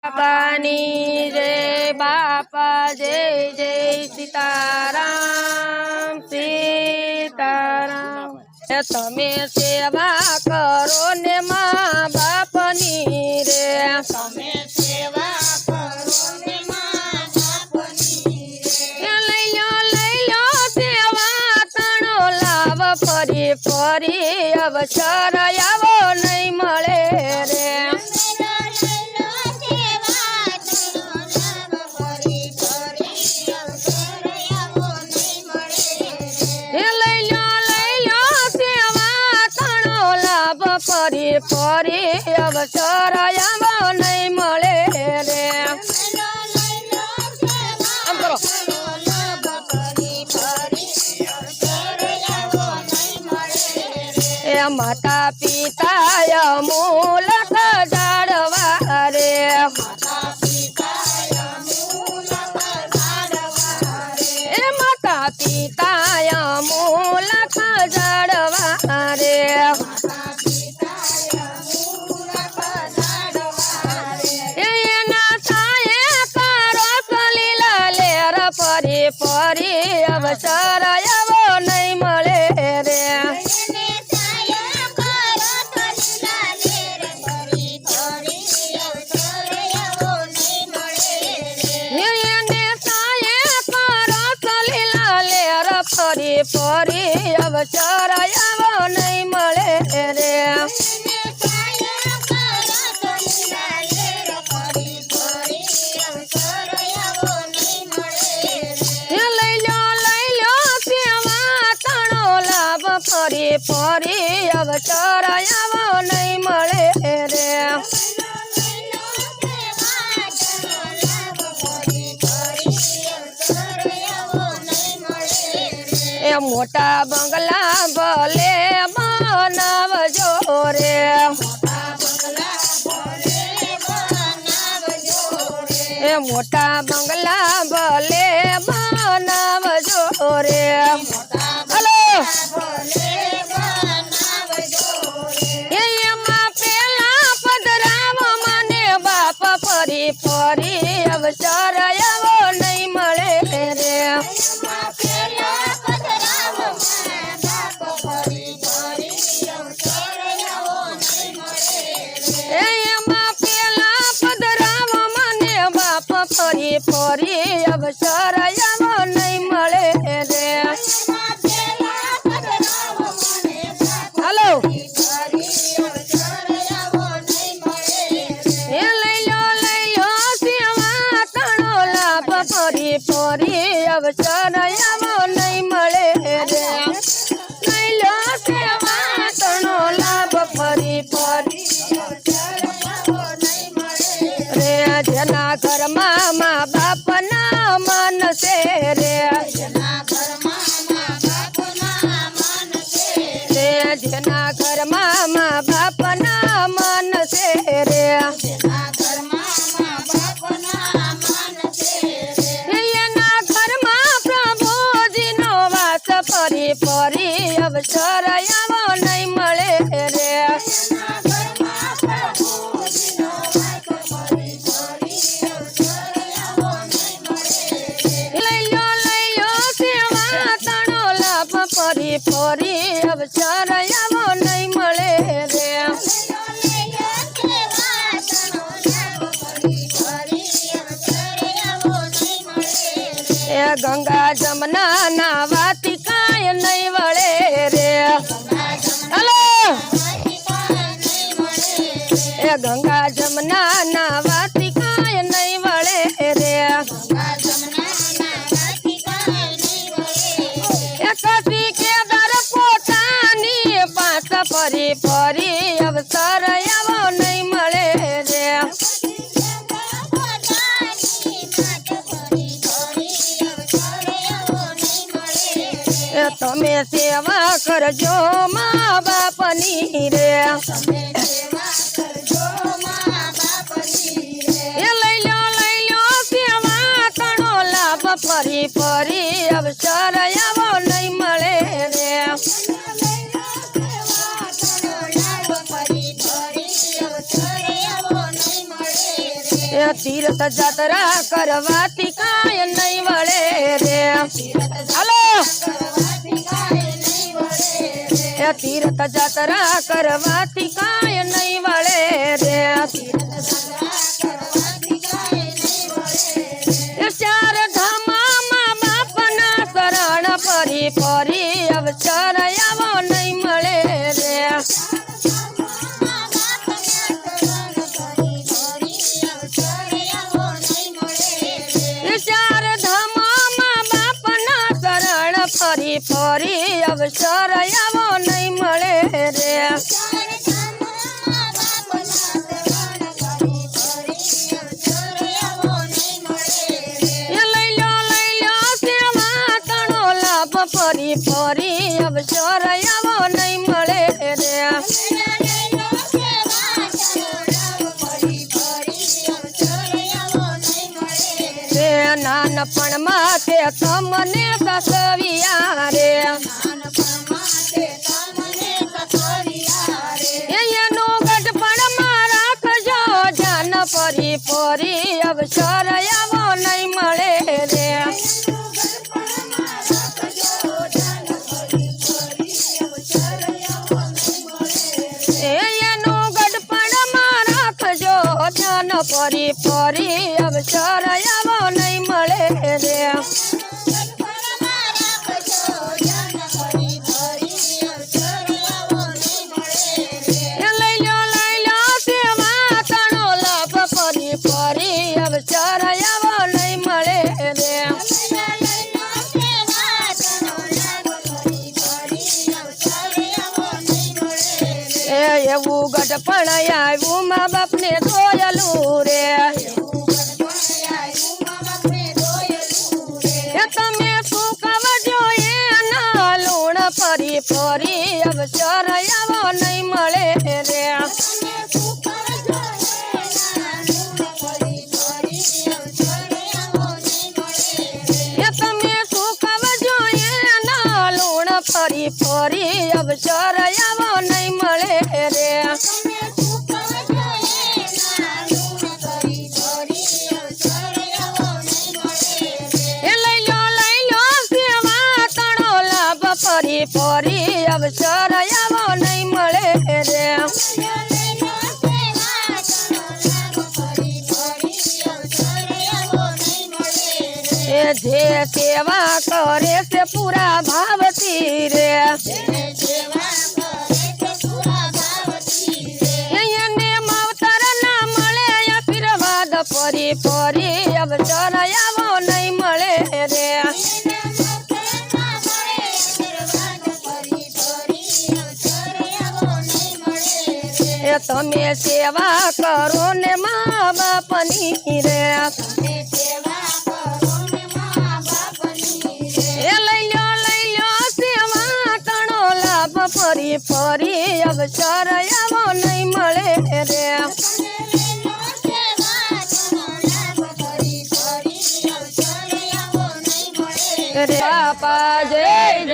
बापानी जय बापा जय जय सीताराम सीताराम। तमे सेवा करो ने माँ बापनी रे, तमे सेवा करो ने माँ बापनी रे। लई लो सेवा तणो लाभ फरी फरी अवसर आवो नहीं मळे रे। फरी फरी अवसर आवो नहीं मळे रे। माता पिता मूलक जाड़वा रे, माता पिता मूलक जाड़वा रे। फरी फरी अवसर आवो नहीं मळे रे। फरी फरी अवसर आवो नहीं मळे रे। फरी फरी अवसर आवो नहीं मळे रे। मोटा बंगला भले बनावजो रे, मोटा बंगला भले बनावजो रे। हेलो फरी फरी अवसर आवो नहीं मळे रे। फरी फरी अवसर आवो नहीं मळे रे। हेलो फरी फरी अवसर आवो नहीं मळे रे। लई लो सेवा तणो लाभ फरी फरी रे। जना घर माँ बाप ना मन से रे, जना घर माँ बाप ना मन से रे। फरी फरी अवसर आवो नहीं मळे रे। लई लो सेवा तणो लाभ फरी फरी अवसर आवो नहीं मळे रे। गंगा जमुना नावाती काय नहीं वळे रे। हेलो गंगा जमुना नावाती काय नहीं वळे रे। कसी के दर पोतानी पास फरी फरी अवसर आवो नहीं मळे रे। तमे सेवा करजो माँ बापनी रे। लई लो सेवा तणो लाभ फरी फरी अवसर आवो नहीं मळे रे। તીર્થ જાત્રા કરવાથી કાંઈ નહીં વળે રે હાલો એ તીર્થ જાત્રા કરવાથી કાંઈ નહીં વળે રે એ ચાર ધામમાં બાપના શરણ ફરી ફરી અવસર આવો નહીં મળે રે ચાર ધામમાં બાપના શરણ ફરી ફરી અવસર આવો નહીં મળે રે લઈ લો સેવા તણો લાભ ફરી ફરી અવસર આવો નહીં મળે રે નાનપણમાં તે તમને સસવિયા રે એનું ગઢપણમાં રાખજો જાન ફરી ફરી અવસર આવો નહીં મળે રે એનું ગઢપણમાં રાખજો જાન ફરી ફરી અવસર આવો નહીં મળે રે લઈ લો સેવા તણો લાભ ફરી ફરી અવસર આવો નહીં મળે રે એવું ગઢપણ આવ્યું મા બાપને જોયેલું રે તમે શું કવજો એના લૂણ ફરી ફરી અવસર આવો નહીં મળે રે તમે શું કવજો એના લૂણ ફરી ફરી અવસર આવો નહીં મળે રે ફરી ફરી અવસર આવો નહીં મળે રે એ જે સેવા કરે છે પૂરા ભાવથી રે એને માવતર ના મળે આશીર્વાદ ફરી ફરી અવસર આવો નહીં મળે રે તમે સેવા કરો ને મા બાપની રે લઈ લો સેવા તણો લાભ ફરી ફરી અવસર આવો નહીં મળે રે બાપા જય